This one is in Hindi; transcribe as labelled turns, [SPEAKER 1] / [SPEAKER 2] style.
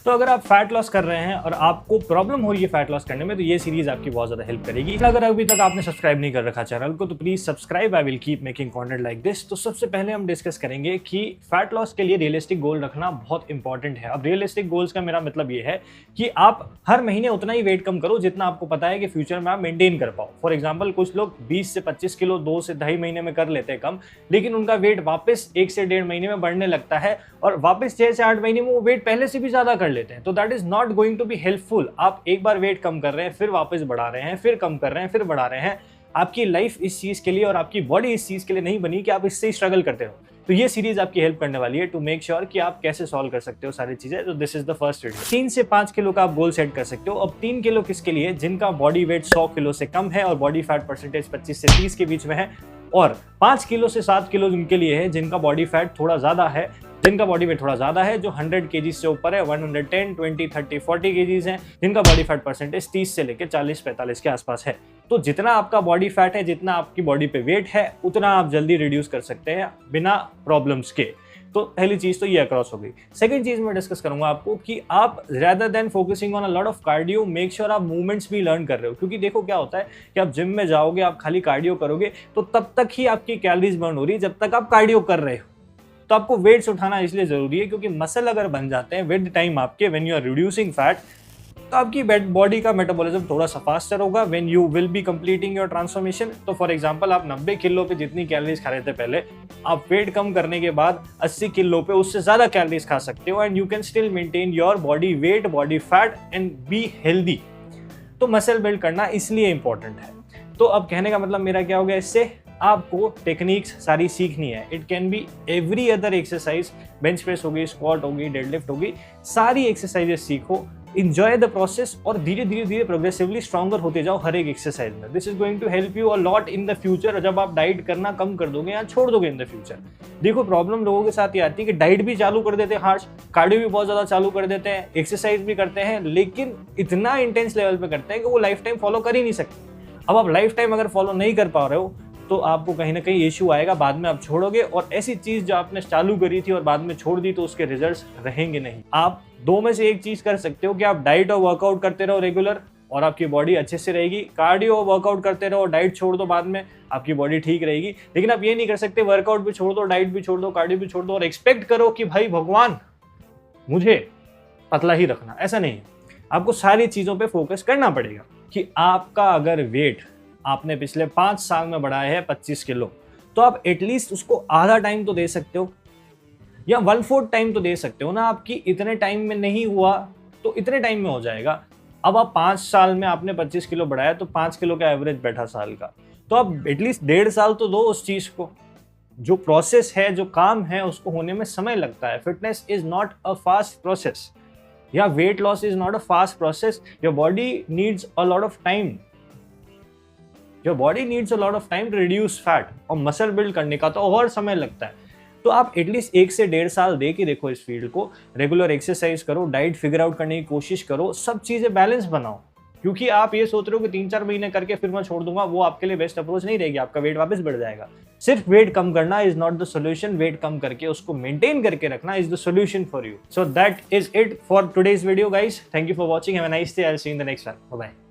[SPEAKER 1] तो अगर आप फैट लॉस कर रहे हैं और आपको प्रॉब्लम हो रही है फैट लॉस करने में, तो ये सीरीज आपकी बहुत ज्यादा हेल्प करेगी। अगर अभी तक आपने सब्सक्राइब नहीं कर रखा चैनल को, तो please subscribe. I will keep making content like this. तो सबसे पहले हम डिस्कस करेंगे कि फैट लॉस के लिए रियलिस्टिक गोल रखना बहुत इंपॉर्टेंट है। अब रियलिस्टिक गोल्स का मेरा मतलब ये है कि आप हर महीने उतना ही वेट कम करो जितना आपको पता है कि फ्यूचर में आप मेंटेन कर पाओ। फॉर एग्जाम्पल, कुछ लोग 20 से 25 किलो 2 से 2.5 महीने में कर लेते हैं कम, लेकिन उनका वेट वापस 1 से 1.5 महीने में बढ़ने लगता है और वापस 6 से 8 महीने में वो वेट पहले से भी ज्यादा कर लेते हैं। तो that is not going to be helpful. आप एक बार वेट कम कर रहे हैं, फिर वापस बढ़ा रहे हैं, फिर कम कर रहे हैं, फिर बढ़ा रहे हैं। आपकी लाइफ इस चीज के लिए और आपकी बॉडी इस चीज के लिए नहीं बनी कि आप इससे स्ट्रगल करते रहो। तो ये सीरीज आपकी हेल्प करने वाली है टू मेक श्योर कि आप कैसे सॉल्व कर सकते हो सारी चीजें। तो this is the first video. 3 से 5 किलो का आप गोल सेट कर सकते हो। अब 3 किलो किसके लिए? जिनका बॉडी वेट 100 किलो से कम है और बॉडी फैट परसेंटेज 25 से 30 के बीच में है। और 5 किलो से 7 किलो उनके लिए है जिनका बॉडी फैट थोड़ा ज्यादा है, जिनका बॉडी वेट थोड़ा ज्यादा है, जो 100 केजी से ऊपर है, 110, 20, 30, 40 केजीज हैं, जिनका बॉडी फैट परसेंटेज 30 से लेकर 40-45 के आसपास है। तो जितना आपका बॉडी फैट है, जितना आपकी बॉडी पे वेट है, उतना आप जल्दी रिड्यूस कर सकते हैं बिना प्रॉब्लम्स के। तो पहली चीज तो ये अक्रॉस हो गई। सेकंड चीज मैं डिस्कस करूंगा आपको कि आप rather than focusing on a lot of cardio, make sure आप मूवमेंट्स भी लर्न कर रहे हो। क्योंकि देखो क्या होता है कि आप जिम में जाओगे, आप खाली कार्डियो करोगे तो तब तक ही आपकी कैलोरीज बर्न हो रही है जब तक आप कार्डियो कर रहे हो। तो आपको वेट्स उठाना इसलिए जरूरी है क्योंकि मसल अगर बन जाते हैं विद टाइम आपके, when you are reducing fat, तो आपकी बॉडी का मेटाबॉलिज्म थोड़ा सा फास्टर होगा when you will be completing your transformation. तो फॉर एग्जांपल, आप 90 किलो पे जितनी कैलोरीज खा रहे थे पहले, आप वेट कम करने के बाद 80 किलो पे उससे ज्यादा कैलोरीज खा सकते हो and you can still maintain your body weight, body fat and be healthy. तो मसल बिल्ड करना इसलिए इंपॉर्टेंट है। तो अब कहने का मतलब मेरा क्या हो गया, इससे आपको टेक्निक्स सारी सीखनी है। It can be every other exercise, bench press होगी, स्क्वाट होगी, डेडलिफ्ट होगी, सारी एक्सरसाइजेस सीखो, इंजॉय द प्रोसेस और धीरे धीरे प्रोग्रेसिवली स्ट्रॉन्गर होते जाओ हर एक एक्सरसाइज में। This is going to help you a lot in the future. जब आप डाइट करना कम कर दोगे या छोड़ दोगे इन द फ्यूचर, देखो प्रॉब्लम लोगों के साथ ये आती है कि डाइट भी चालू कर देते हैं हार्श, कार्डियो भी बहुत ज्यादा चालू कर देते हैं, एक्सरसाइज भी करते हैं, लेकिन इतना इंटेंस लेवल पे करते हैं कि वो लाइफ टाइम फॉलो कर ही नहीं सकते। अब आप लाइफ टाइम अगर फॉलो नहीं कर पा रहे हो तो आपको कहीं ना कहीं इश्यू आएगा, बाद में आप छोड़ोगे और ऐसी चीज जो आपने चालू करी थी और बाद में छोड़ दी तो उसके रिजल्ट्स रहेंगे नहीं। आप दो में से एक चीज कर सकते हो कि आप डाइट और वर्कआउट करते रहो रेगुलर और आपकी बॉडी अच्छे से रहेगी। कार्डियो और वर्कआउट करते रहो, डाइट छोड़ दो, बाद में आपकी बॉडी ठीक रहेगी। लेकिन आप ये नहीं कर सकते वर्कआउट भी छोड़ दो, डाइट भी छोड़ दो, कार्डियो भी छोड़ दो और एक्सपेक्ट करो कि भाई भगवान मुझे पतला ही रखना। ऐसा नहीं है, आपको सारी चीजों पर फोकस करना पड़ेगा। कि आपका अगर वेट आपने पिछले 5 साल में बढ़ाया है 25 किलो, तो आप एटलीस्ट उसको आधा टाइम तो दे सकते हो या 1/4 टाइम तो दे सकते हो ना। आपकी इतने टाइम में नहीं हुआ तो इतने टाइम में हो जाएगा। अब आप 5 साल में आपने 25 किलो बढ़ाया तो 5 किलो का एवरेज बैठा साल का, तो आप एटलीस्ट 1.5 साल तो दो उस चीज को। जो प्रोसेस है, जो काम है, उसको होने में समय लगता है। Fitness is not a fast process या weight loss is not a fast process. Your body needs a lot of time. Your body needs a lot of time to reduce fat और मसल बिल्ड करने का तो और समय लगता है। तो आप एटलीस्ट 1 से 1.5 साल दे के देखो इस फील्ड को, रेगुलर एक्सरसाइज करो, डाइट फिगर आउट करने की कोशिश करो, सब चीजें बैलेंस बनाओ। क्योंकि आप ये सोच रहे हो कि 3-4 महीने करके फिर मैं छोड़ दूंगा, वो आपके लिए बेस्ट अप्रोच नहीं रहेगी, आपका वेट वापस बढ़ जाएगा। सिर्फ वेट कम करना is not the solution, weight कम करके उसको मेंटेन करके रखना is the solution for you. So that is it for today's video guys. Thank you for watching, have a nice day, I will see you in the next one. Bye bye.